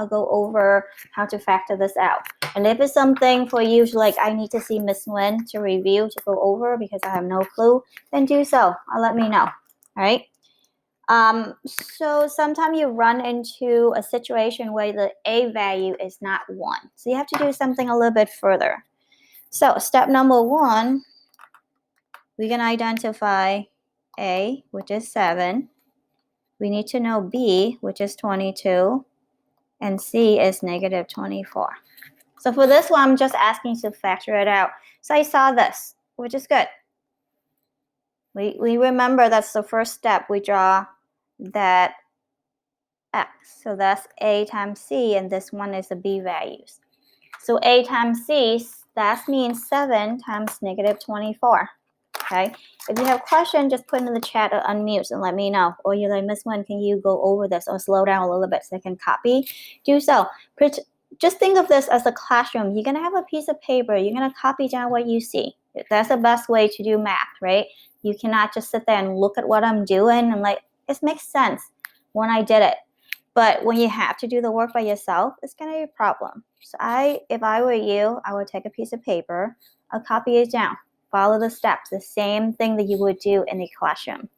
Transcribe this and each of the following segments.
I'll go over how to factor this out. And if it's something for you, like I need to see Miss Nguyen to review, to go over because I have no clue, then do so. Let me know. All right. So sometimes you run into a situation where the A value is not 1. So you have to do something a little bit further. So step number 1, we can identify A, which is 7. We need to know B, which is 22. And C is negative 24. So for this one, I'm just asking you to factor it out. So I saw this, which is good. We remember that's the first step. We draw that X. So that's A times C, and this one is the B values. So A times C, that means 7 times negative 24. Okay. If you have a question, just put it in the chat or unmute and let me know. Or you're like, Miss Nguyen, can you go over this or slow down a little bit so I can copy? Do so. Just think of this as a classroom. You're going to have a piece of paper. You're going to copy down what you see. That's the best way to do math, right? You cannot just sit there and look at what I'm doing and like, it makes sense when I did it. But when you have to do the work by yourself, it's going to be a problem. So if I were you, I would take a piece of paper. I'll copy it down. Follow the steps, the same thing that you would do in the classroom.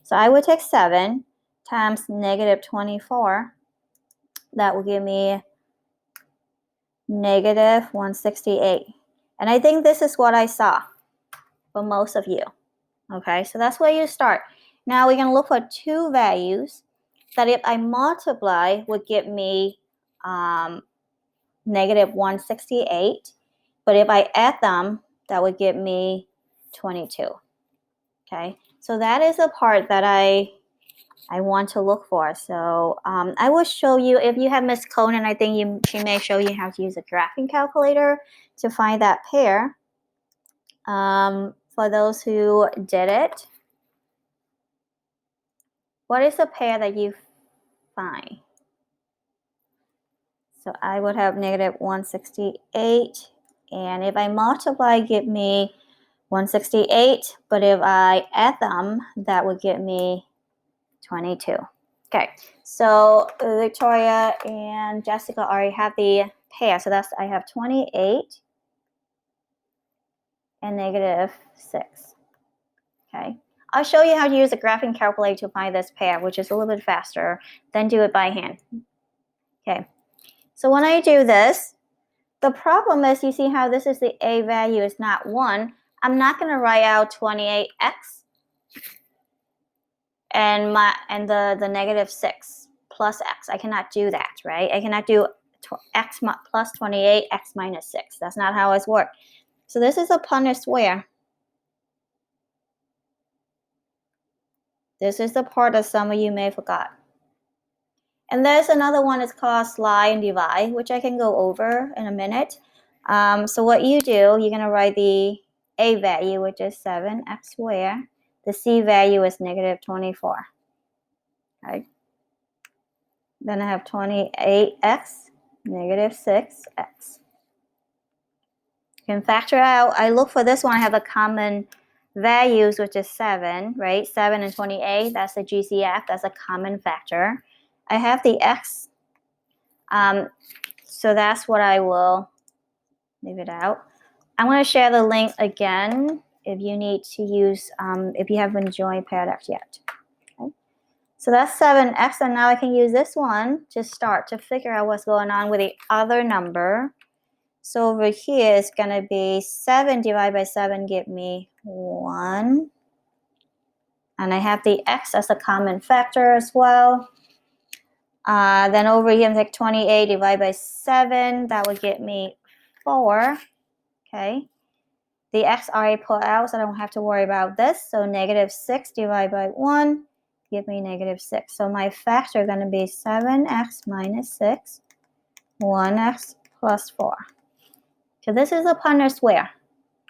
So I would take 7 times negative 24. That will give me negative 168. And I think this is what I saw for most of you. Okay, so that's where you start. Now we're going to look for 2 values that if I multiply would give me negative 168. But if I add them, that would give me 22. Okay, so that is a part that I want to look for. So I will show you, if you have Miss Conan, I think she may show you how to use a graphing calculator to find that pair. For those who did it, what is the pair that you find? So I would have negative 168, and if I multiply, give me 168, but if I add them, that would give me 22. Okay, so Victoria and Jessica already have the pair. So I have 28 and negative 6. Okay, I'll show you how to use a graphing calculator to find this pair, which is a little bit faster than do it by hand. Okay, so when I do this, the problem is, you see how this is the A value is not 1. I'm not going to write out 28x and the negative 6 plus x. I cannot do that, right? I cannot do x plus 28, x minus 6. That's not how it works. So this is a Punnett square. This is the part that some of you may have forgot. And there's another one that's called slide and divide, which I can go over in a minute. So what you do, you're going to write the A value, which is 7x squared. The C value is negative 24. Okay. Then I have 28x, negative 6x. You can factor out. I look for this one. I have a common values, which is 7, right? 7 and 28, that's the GCF. That's a common factor. I have the x. So that's what I will leave it out. I'm going to share the link again if you need to use, if you haven't joined Paradox yet. Okay. So that's 7x, and now I can use this one to start to figure out what's going on with the other number. So over here it's going to be 7 divided by 7 give me 1. And I have the x as a common factor as well. Then over here I'm like 28 divided by 7. That would get me 4. Okay. The x already put out, so I don't have to worry about this. So negative 6 divided by 1 give me negative 6. So my factor is going to be 7x minus 6, 1x plus 4. So this is a Punnett square.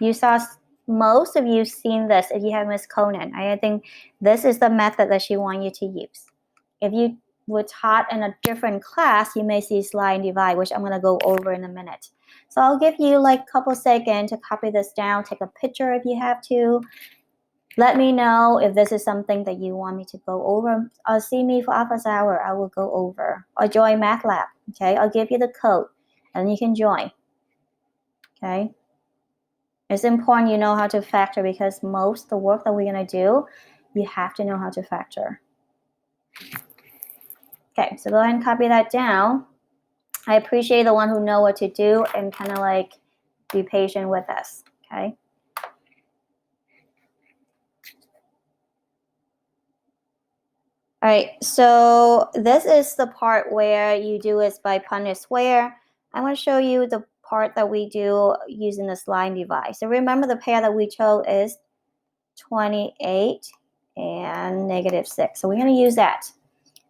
You saw, most of you seen this if you have Miss Conan. I think this is the method that she wants you to use. If you were taught in a different class, you may see slide and divide, which I'm going to go over in a minute. So I'll give you like a couple seconds to copy this down, take a picture if you have to. Let me know if this is something that you want me to go over. Or see me for office hour. I will go over. Or join Math Lab. Okay, I'll give you the code and you can join. Okay. It's important you know how to factor because most of the work that we're going to do, you have to know how to factor. Okay, so go ahead and copy that down. I appreciate the one who know what to do and kind of like be patient with us. Okay. All right, so this is the part where you do is by Punnett square. I want to show you the part that we do using this line divide. So remember the pair that we chose is 28 and -6. So we're going to use that.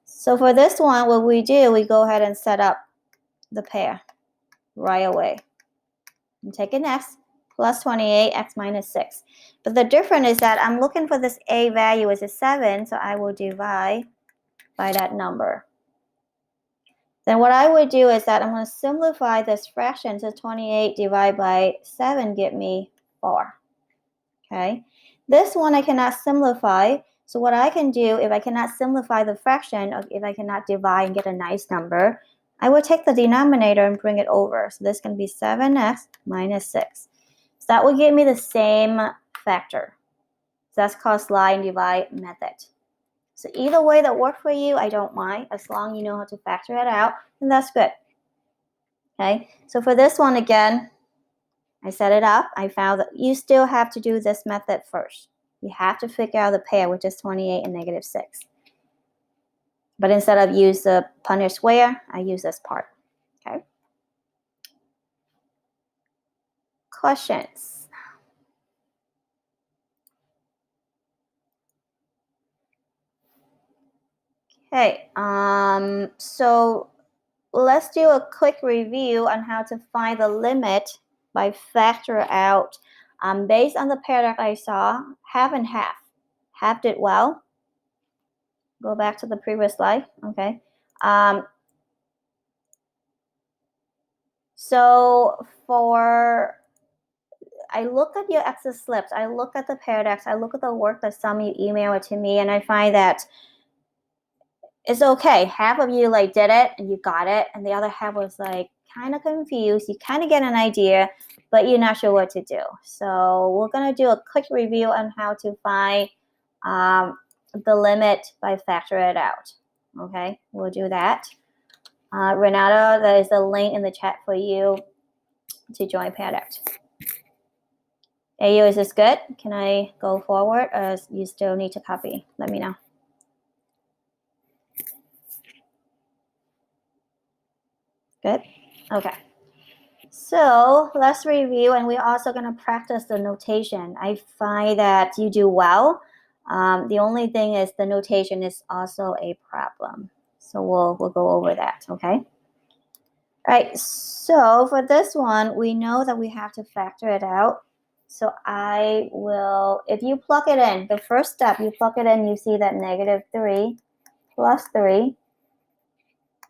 So for this one, what we do, we go ahead and set up the pair right away. I'm taking x plus 28, x minus 6. But the difference is that I'm looking for this a value is a 7, so I will divide by that number. Then what I would do is that I'm going to simplify this fraction to 28 divided by 7 get me 4. Okay. This one I cannot simplify. So what I can do, if I cannot simplify the fraction, or if I cannot divide and get a nice number, I will take the denominator and bring it over. So this can be 7x minus 6. So that will give me the same factor. So that's called slide and divide method. So either way that works for you, I don't mind, as long as you know how to factor it out, and that's good. Okay, so for this one again, I set it up. I found that you still have to do this method first. You have to figure out the pair, which is 28 and -6. But instead of use the Punnett square, I use this part. Okay. Questions? Okay. So let's do a quick review on how to find the limit by factor out. Based on the pair that I saw, half and half. Half did well. Go back to the previous slide. Okay. So for, I look at your Excel slips, I look at the paradox, I look at the work that some of you email it to me, and I find that it's okay. Half of you like did it and you got it, and the other half was like kind of confused. You kind of get an idea, but you're not sure what to do. So we're gonna do a quick review on how to find the limit by factor it out. Okay, we'll do that. Renata, there is a link in the chat for you to join Paradox. AU, is this good? Can I go forward or you still need to copy? Let me know. Good? Okay. So let's review, and we're also going to practice the notation. I find that you do well. The only thing is the notation is also a problem. So we'll go over that, okay? All right, so for this one, we know that we have to factor it out. So I will, if you plug it in, the first step, you plug it in, you see that -3 plus 3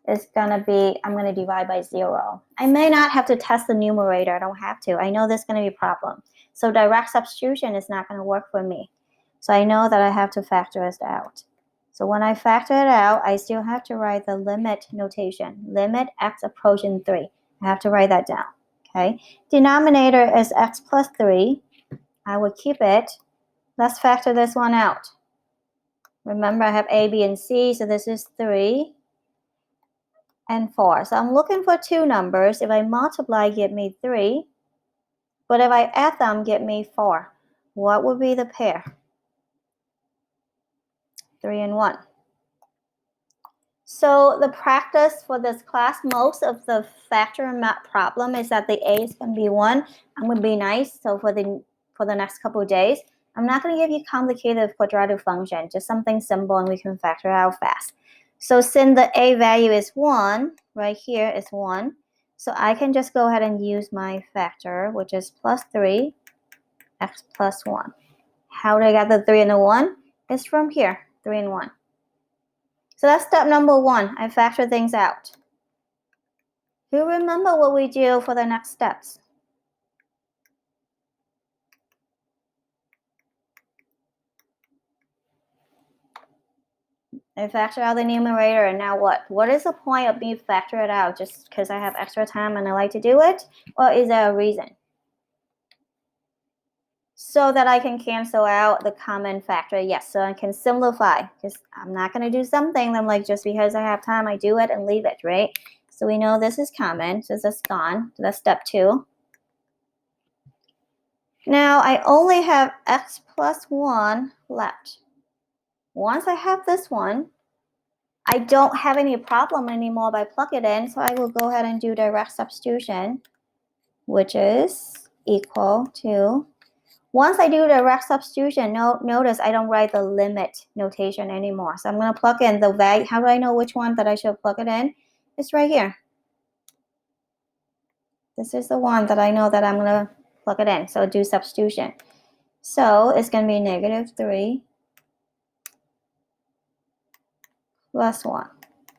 is going to be, I'm going to divide by 0. I may not have to test the numerator. I don't have to. I know there's going to be a problem. So direct substitution is not going to work for me. So I know that I have to factor this out. So when I factor it out, I still have to write the limit notation. Limit x approaching 3. I have to write that down. Okay. Denominator is x plus 3. I will keep it. Let's factor this one out. Remember, I have a, b, and c. So this is 3. And 4. So I'm looking for two numbers. If I multiply, get me 3. But if I add them, get me 4. What would be the pair? 3 and 1. So the practice for this class, most of the factor and math problem is that the a is going to be 1. I'm going to be nice. So for the next couple of days, I'm not going to give you complicated quadratic function, just something simple and we can factor out fast. So since the a value is 1, right here is 1, so I can just go ahead and use my factor, which is plus 3, x plus 1. How did I get the 3 and the 1? It's from here, 3 and 1. So that's step number 1. I factor things out. Do you remember what we do for the next steps? I factor out the numerator, and now what? What is the point of me factor it out? Just because I have extra time and I like to do it? Or is there a reason? So that I can cancel out the common factor. Yes, so I can simplify, because I'm not going to do something I'm like, just because I have time, I do it and leave it, right? So we know this is common, so that's gone. So that's step 2. Now I only have x plus 1 left. Once I have this one, I don't have any problem anymore by plug it in, so I will go ahead and do direct substitution, which is equal to, once I do direct substitution, notice I don't write the limit notation anymore. So I'm going to plug in the value. How do I know which one that I should plug it in? It's right here. This is the one that I know that I'm going to plug it in. So do substitution. So it's going to be -3 plus 1,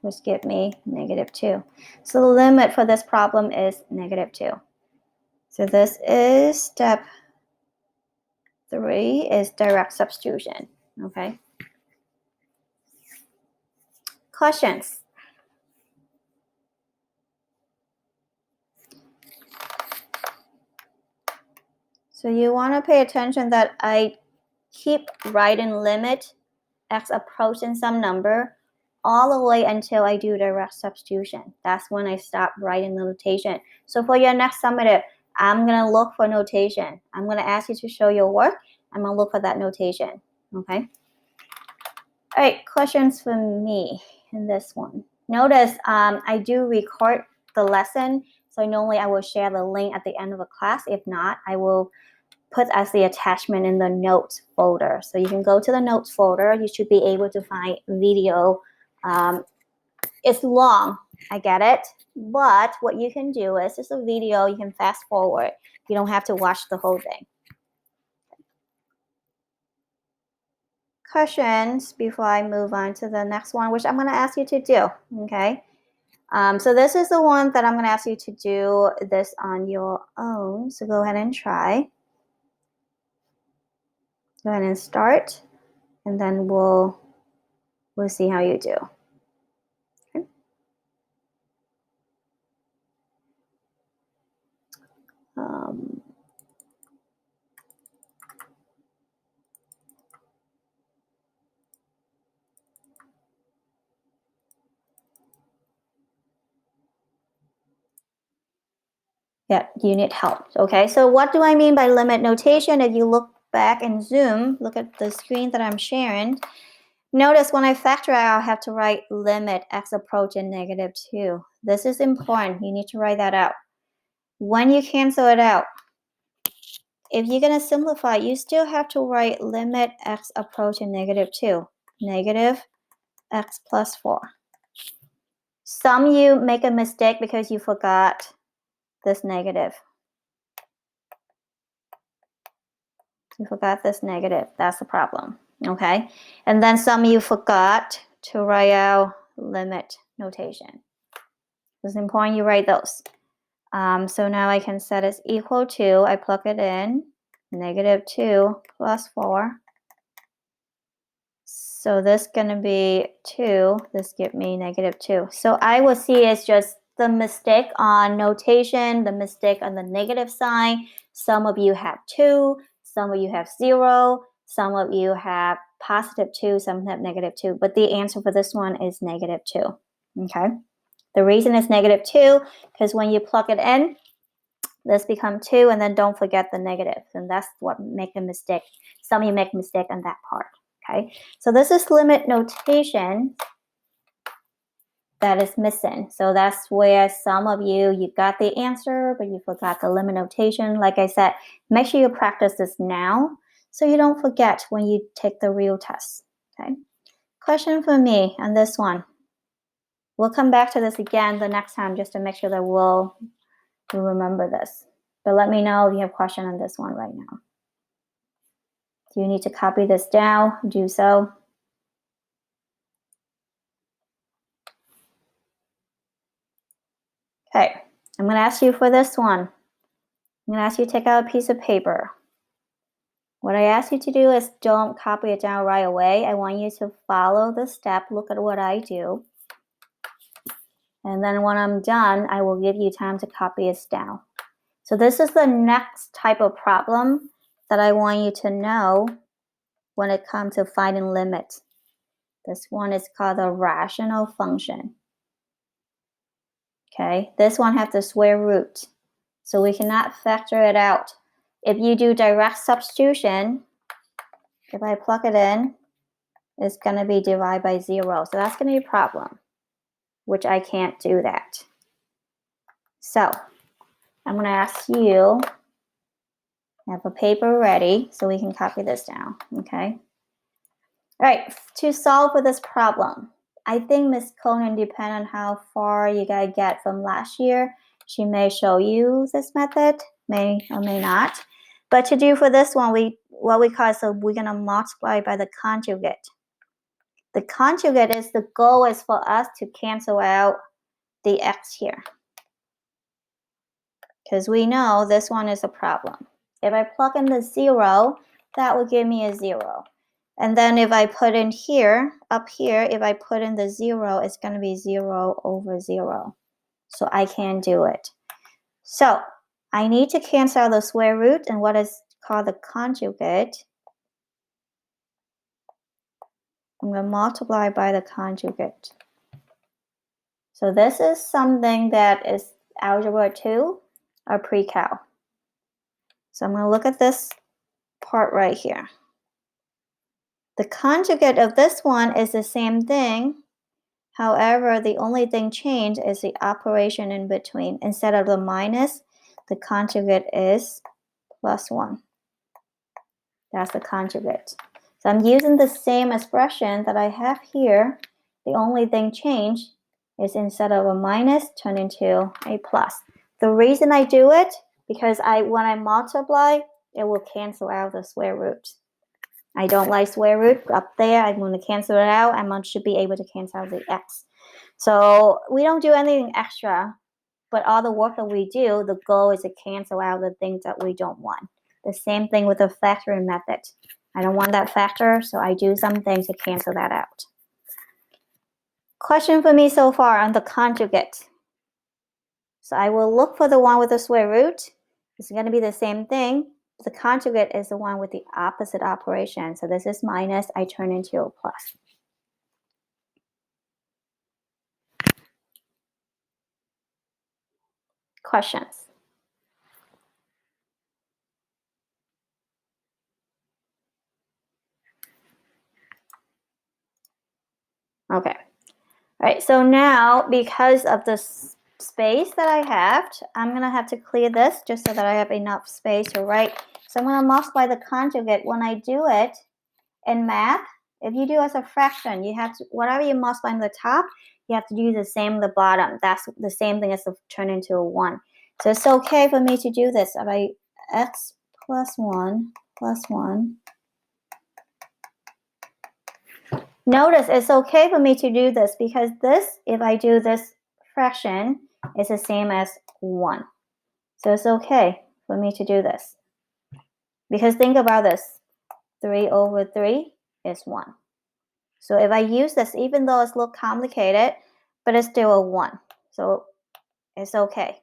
which give me -2. So the limit for this problem is -2. So this is step 3 is direct substitution. Okay. Questions? So you want to pay attention that I keep writing limit x approaching some number all the way until I do direct substitution. That's when I stop writing the notation. So for your next summative, I'm going to look for notation. I'm going to ask you to show your work. I'm going to look for that notation. Okay? All right, questions for me in this one. Notice I do record the lesson. So normally I will share the link at the end of a class. If not, I will put as the attachment in the notes folder. So you can go to the notes folder. You should be able to find video. It's long, I get it. But what you can do is, it's a video, you can fast forward. You don't have to watch the whole thing. Questions before I move on to the next one, which I'm going to ask you to do, okay? So this is the one that I'm going to ask you to do this on your own. So go ahead and try. Go ahead and start, and then we'll see how you do. Okay. Yeah, you need help. Okay, so what do I mean by limit notation? If you look back and zoom, look at the screen that I'm sharing. Notice when I factor out, I'll have to write limit x approaching -2. This is important. You need to write that out. When you cancel it out, if you're going to simplify, you still have to write limit x approaching -2, negative x plus 4. Some you make a mistake because you forgot this negative. You forgot this negative. That's the problem. Okay? And then some you forgot to write out limit notation. It's important you write those. So now I can set it equal to, I plug it in, -2 plus 4. So this going to be 2. This give me -2. So I will see it's just the mistake on notation, the mistake on the negative sign. Some of you have 2. Some of you have 0. Some of you have +2. Some have -2. But the answer for this one is -2. Okay? The reason it's -2 because when you plug it in, this become 2, and then don't forget the negative. And that's what make the mistake. Some of you make mistake on that part. Okay, so this is limit notation that is missing. So that's where some of you got the answer, but you forgot the limit notation. Like I said, make sure you practice this now so you don't forget when you take the real test. Okay, question for me on this one. We'll come back to this again the next time just to make sure that we'll remember this. But let me know if you have a question on this one right now. Do you need to copy this down? Do so. Okay, I'm going to ask you for this one. I'm going to ask you to take out a piece of paper. What I ask you to do is don't copy it down right away. I want you to follow the step, look at what I do. And then when I'm done, I will give you time to copy it down. So this is the next type of problem that I want you to know when it comes to finding limits. This one is called a rational function. Okay, this one has the square root, so we cannot factor it out. If you do direct substitution, if I plug it in, it's going to be divided by 0. So that's going to be a problem, which I can't do that. So I'm going to ask you, have a paper ready so we can copy this down, okay? All right, to solve for this problem, I think Miss Conan, depending on how far you guys get from last year, she may show you this method, may or may not. But to do for this one, what we call, so we're going to multiply by the conjugate. The conjugate is, the goal is for us to cancel out the x here, because we know this one is a problem. If I plug in the 0, that will give me a 0. And then if I put in here, up here, if I put in the 0, it's going to be 0 over 0. So I can't do it. So I need to cancel out the square root and what is called the conjugate. I'm going to multiply by the conjugate. So this is something that is algebra 2 or pre-cal. So I'm going to look at this part right here. The conjugate of this one is the same thing. However, the only thing changed is the operation in between. Instead of the minus, the conjugate is +1. That's the conjugate. So I'm using the same expression that I have here. The only thing changed is instead of a minus, turn into a plus. The reason I do it, because when I multiply, it will cancel out the square root. I don't like square root up there. I'm going to cancel it out. I should be able to cancel out the x. So we don't do anything extra, but all the work that we do, the goal is to cancel out the things that we don't want. The same thing with the factoring method. I don't want that factor, so I do some things to cancel that out. Question for me so far on the conjugate. So I will look for the one with the square root. It's going to be the same thing. The conjugate is the one with the opposite operation. So this is minus, I turn into a plus. Questions? Okay. All right, so now because of the space that I have, I'm going to have to clear this just so that I have enough space to write. So I'm going to multiply the conjugate. When I do it in math, if you do as a fraction, you have to, whatever you multiply on the top, you have to do the same at the bottom. That's the same thing as to turn into a 1. So it's okay for me to do this by x plus 1 plus 1. Notice it's okay for me to do this because this, if I do this fraction, is the same as 1. So it's okay for me to do this. Because think about this. 3 over 3 is 1. So if I use this, even though it's a little complicated, but it's still a 1. So it's okay.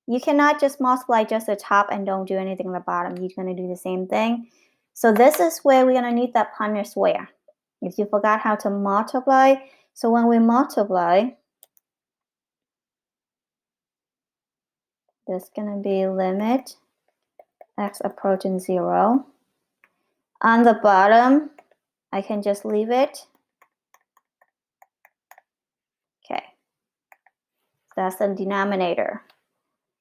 You cannot just multiply just the top and don't do anything on the bottom. You're going to do the same thing. So this is where we're going to need that Punnett square. If you forgot how to multiply, so when we multiply, there's going to be limit x approaching 0. On the bottom, I can just leave it. Okay, that's the denominator.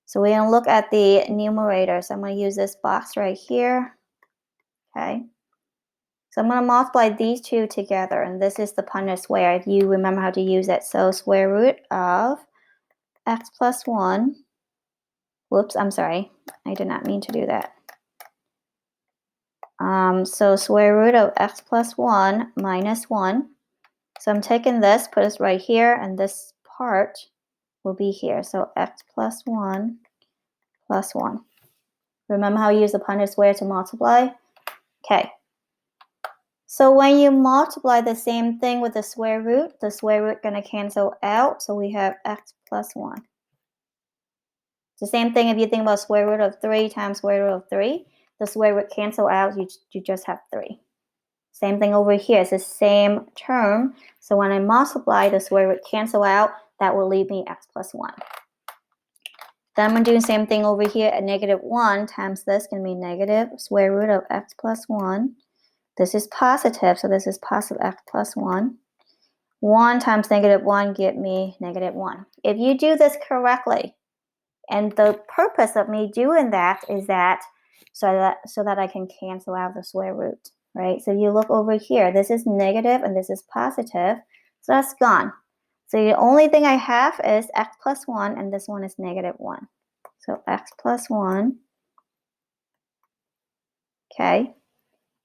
So we're going to look at the numerator. So I'm going to use this box right here. Okay. So I'm going to multiply these two together, and this is the Punnett square, if you remember how to use it. So square root of x plus 1. Whoops, I'm sorry. I did not mean to do that. So square root of x plus 1 minus 1. So I'm taking this, put it right here, and this part will be here. So x plus 1 plus 1. Remember how you use the Punnett square to multiply? Okay. So when you multiply the same thing with the square root gonna cancel out. So we have x plus 1. It's the same thing if you think about square root of 3 times square root of 3. The square root cancel out, you just have 3. Same thing over here. It's the same term. So when I multiply, the square root cancel out. That will leave me x plus 1. Then I'm going to do the same thing over here. At negative 1 times this can be negative square root of x plus 1. This is positive, so this is positive x plus 1. 1 times negative 1 give me negative 1. If you do this correctly, and the purpose of me doing that is that so that I can cancel out the square root, right? So you look over here. This is negative and this is positive, so that's gone. So the only thing I have is x plus 1, and this one is negative 1. So x plus 1, okay?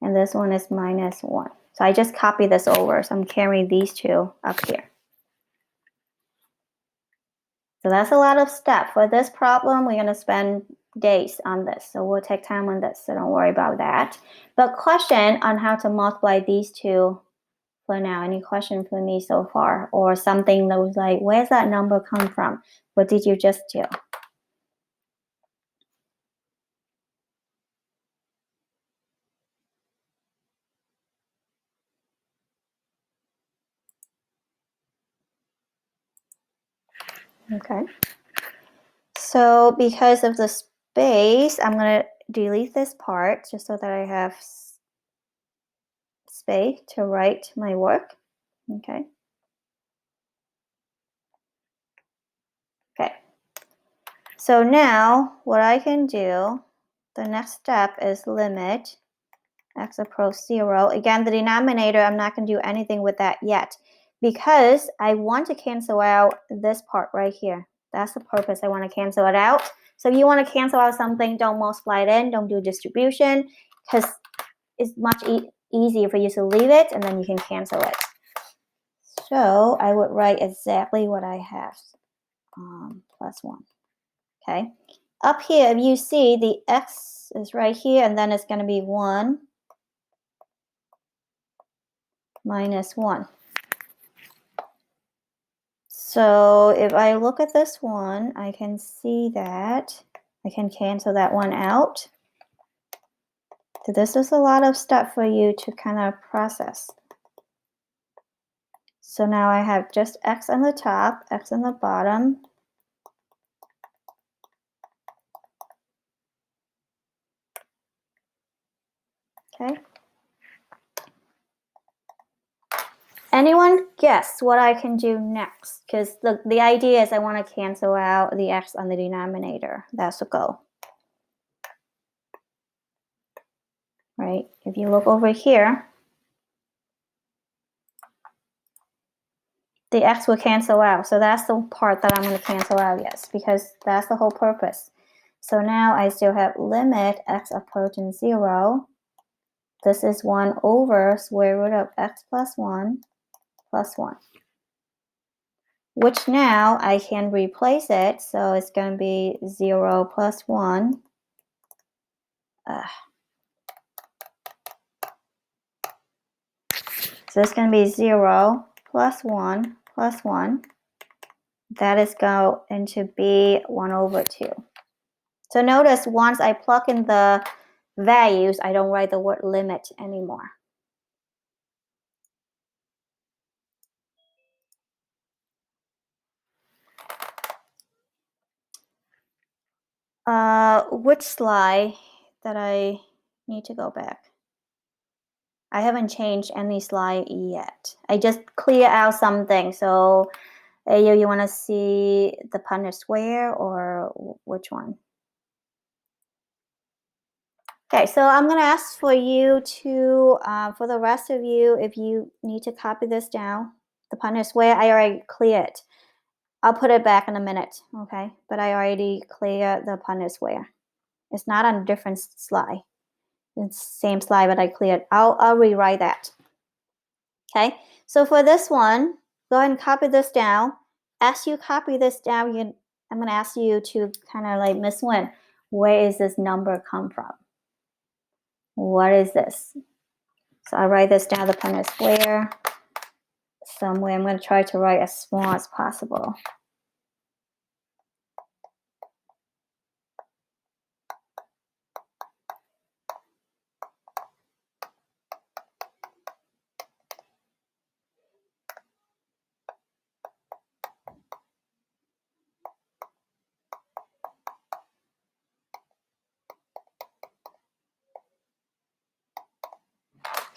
And this one is minus 1. So I just copy this over. So I'm carrying these two up here. So that's a lot of steps. For this problem, we're going to spend days on this. So we'll take time on this, so don't worry about that. But question on how to multiply these two for now. Any question for me so far? Or something that was like, where's that number come from? What did you just do? Okay. So because of the space, I'm going to delete this part just so that I have space to write my work. Okay. Okay. So now what I can do, the next step is limit x approach 0. Again, the denominator, I'm not going to do anything with that yet because I want to cancel out this part right here. That's the purpose. I want to cancel it out. So if you want to cancel out something, don't multiply it in, don't do distribution, because it's much easier for you to leave it and then you can cancel it. So I would write exactly what I have, plus 1. Okay. Up here, if you see, the x is right here, and then it's going to be 1 minus 1. So if I look at this one, I can see that I can cancel that one out. So this is a lot of stuff for you to kind of process. So now I have just x on the top, x on the bottom. Okay. Anyone guess what I can do next? Because the idea is I want to cancel out the x on the denominator. That's the goal. Right? If you look over here, the x will cancel out. So that's the part that I'm going to cancel out, yes, because that's the whole purpose. So now I still have limit x approaching 0. This is 1 over square root of x plus 1 plus 1. Which now I can replace it. So it's going to be 0 plus 1. So it's going to be 0 plus 1 plus 1. That is going to be 1 over 2. So notice once I plug in the values, I don't write the word limit anymore. Which slide that I need to go back? I haven't changed any slide yet. I just clear out something. So you want to see the Punnett square or which one? Okay, so I'm going to ask for you to, for the rest of you, if you need to copy this down, the Punnett square, I already cleared. I'll put it back in a minute, okay? But I already cleared the Punnett square. It's not on a different slide. It's the same slide, but I cleared. I'll rewrite that. Okay, so for this one, go ahead and copy this down. As you copy this down, I'm going to ask you to kind of like, Miss Nguyen, where is this number come from? What is this? So I write this down the Punnett square somewhere. I'm going to try to write as small as possible.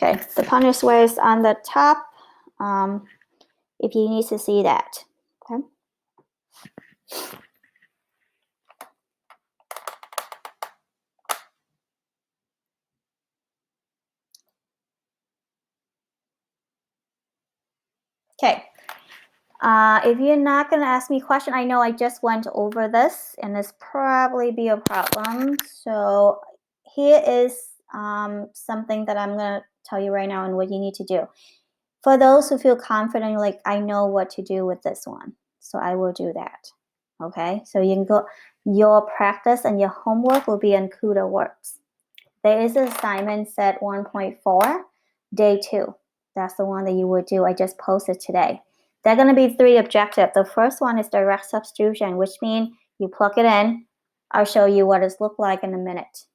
Okay, the Punnett square is on the top. If you need to see that. Okay. Okay. If you're not going to ask me a question, I know I just went over this and this probably be a problem. So here is something that I'm going to tell you right now and what you need to do. For those who feel confident, like I know what to do with this one, so I will do that. Okay, so you can go, your practice and your homework will be in CUDA Works. There is an assignment set 1.4, day 2. That's the one that you would do. I just posted today. There are going to be 3 objectives. The first one is direct substitution, which means you plug it in. I'll show you what it looks like in a minute.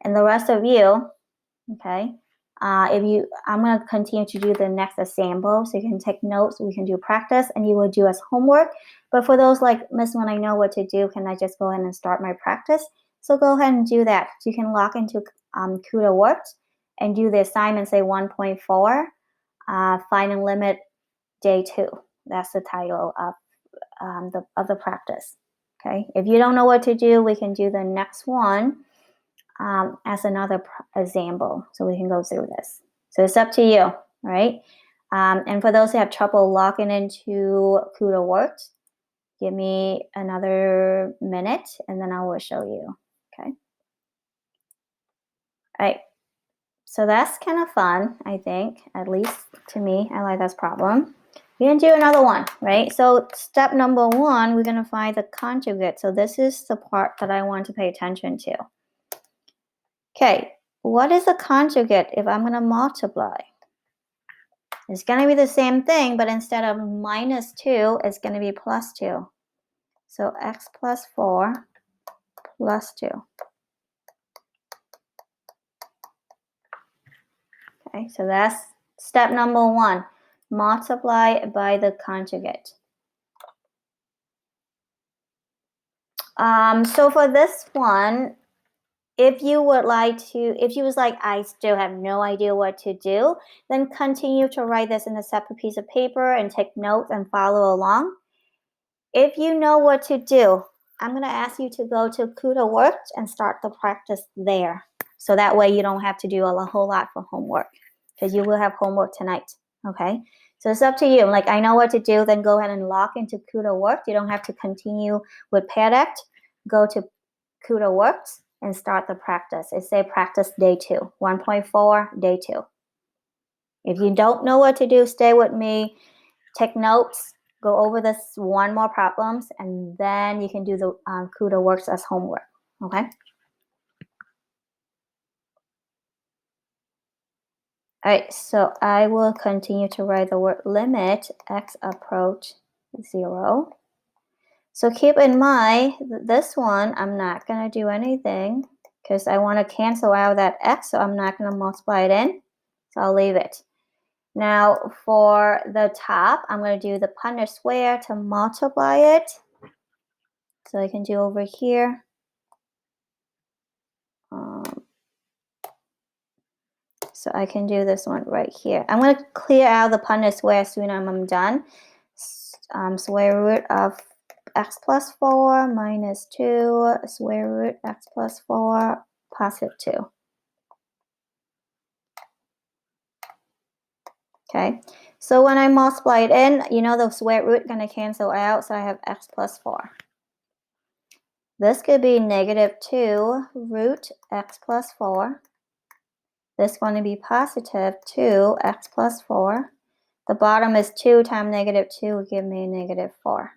And the rest of you, okay, I'm going to continue to do the next example, so you can take notes, we can do practice, and you will do as homework. But for those like, Miss, when I know what to do, can I just go ahead and start my practice? So go ahead and do that. You can log into CUDA Works and do the assignment, say 1.4, find and limit day 2. That's the title of the practice. Okay. If you don't know what to do, we can do the next one as another example, so we can go through this. So it's up to you, right? And for those who have trouble logging into CUDA Works, give me another minute and then I will show you, okay? All right, so that's kind of fun, I think, at least to me. I like this problem. We're gonna do another one, right? So step number 1, we're gonna find the conjugate. So this is the part that I want to pay attention to. Okay, what is a conjugate if I'm going to multiply? It's going to be the same thing, but instead of minus 2, it's going to be plus 2. So x plus 4 plus 2. Okay, so that's step number 1. Multiply by the conjugate. So for this one, if you was like, I still have no idea what to do, then continue to write this in a separate piece of paper and take notes and follow along. If you know what to do, I'm going to ask you to go to CUDA Works and start the practice there. So that way you don't have to do a whole lot for homework, because you will have homework tonight. Okay? So it's up to you. Like, I know what to do, then go ahead and log into CUDA Works. You don't have to continue with PADACT. Go to CUDA Works and start the practice. It says practice day 2, 1.4, day 2. If you don't know what to do, stay with me, take notes, go over this one more problems, and then you can do the CUDA Works as homework, okay? All right, so I will continue to write the word limit x approach 0. So keep in mind, this one, I'm not going to do anything because I want to cancel out that x, so I'm not going to multiply it in. So I'll leave it. Now, for the top, I'm going to do the Punnett square to multiply it. So I can do over here. So I can do this one right here. I'm going to clear out the Punnett square as soon as I'm done. Square root of x plus 4 minus 2, square root x plus 4 positive 2. Okay, so when I multiply it in, you know the square root going to cancel out, so I have x plus 4. This could be negative 2 root x plus 4. This is going to be positive 2 x plus 4. The bottom is 2 times negative 2 will give me negative 4.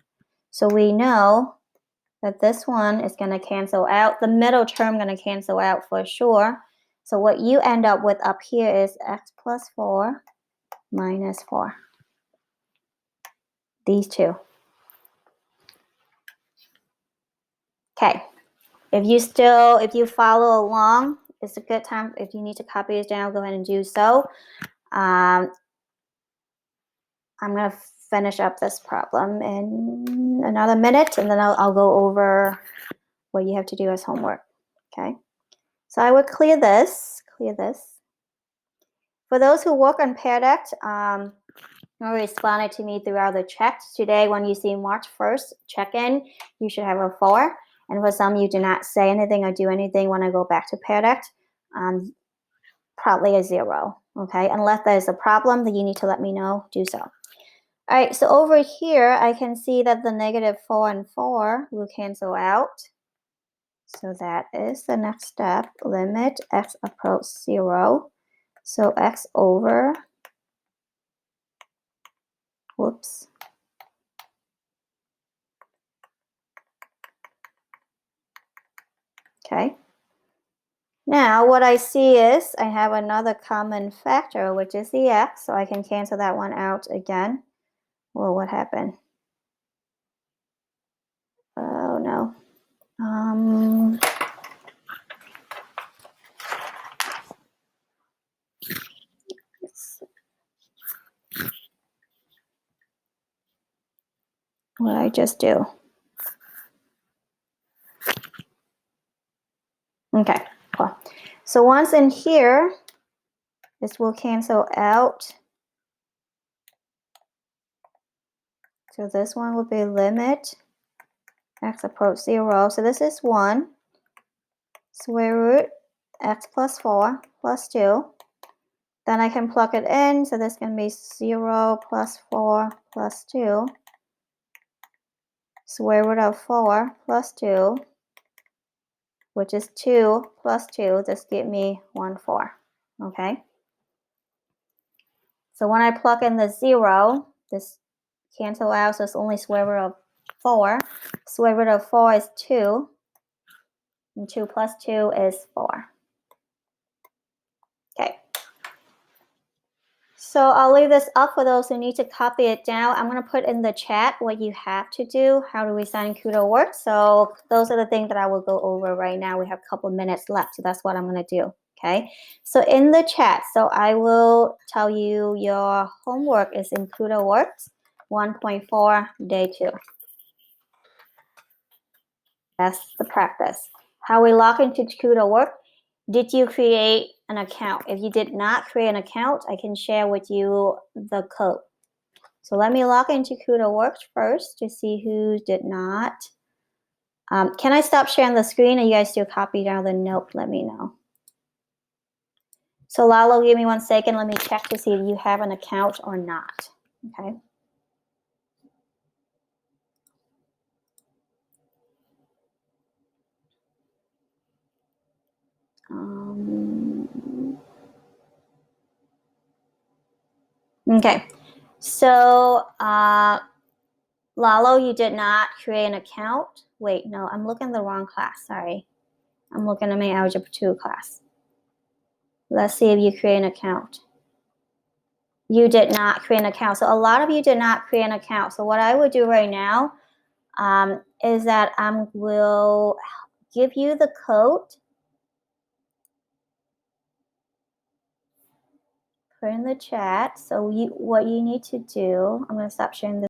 So we know that this one is going to cancel out. The middle term going to cancel out for sure. So what you end up with up here is x plus 4 minus 4. These two. Okay. If you follow along, it's a good time. If you need to copy this down, go ahead and do so. I'm going to finish up this problem in another minute, and then I'll go over what you have to do as homework. Okay. So I would clear this. For those who work on Pear Deck, you responded to me throughout the chat. Today, when you see March 1st check-in, you should have a 4. And for some, you do not say anything or do anything when I go back to Pear Deck, probably a 0. Okay, unless there's a problem that you need to let me know, do so. All right, so over here, I can see that the negative 4 and 4 will cancel out. So that is the next step. Limit x approach 0. So x over, whoops. Okay. Now what I see is I have another common factor, which is the x, so I can cancel that one out again. Well, what happened? Oh no. What did I just do? Okay, cool. So once in here, this will cancel out. So this one will be limit x approach 0. So this is 1. Square root x plus 4 plus 2. Then I can plug it in. So this can be 0 plus 4 plus 2. Square root of 4 plus 2, which is 2 plus 2. This gives me 1, 4. Okay. So when I plug in the 0, this cancel out, so it's only square root of 4. Square root of 4 is 2, and 2 plus 2 is 4. Okay. So I'll leave this up for those who need to copy it down. I'm going to put in the chat what you have to do. How do we sign CUDA work? So those are the things that I will go over right now. We have a couple of minutes left, so that's what I'm going to do. Okay. So in the chat, so I will tell you your homework is in CUDA Works 1.4 day 2. That's the practice. How we log into CUDA work. Did you create an account? If you did not create an account, I can share with you the code. So let me log into CUDA Works first to see who did not. Can I stop sharing the screen? Or you guys still copy down the note? Let me know. So Lalo, give me 1 second. Let me check to see if you have an account or not. Okay. Okay. So Lalo, you did not create an account. Wait, no, I'm looking at the wrong class. Sorry. I'm looking at my Algebra 2 class. Let's see if you create an account. You did not create an account. So a lot of you did not create an account. So what I would do right now is that I will give you the code. Put in the chat. So what you need to do, I'm going to stop sharing this.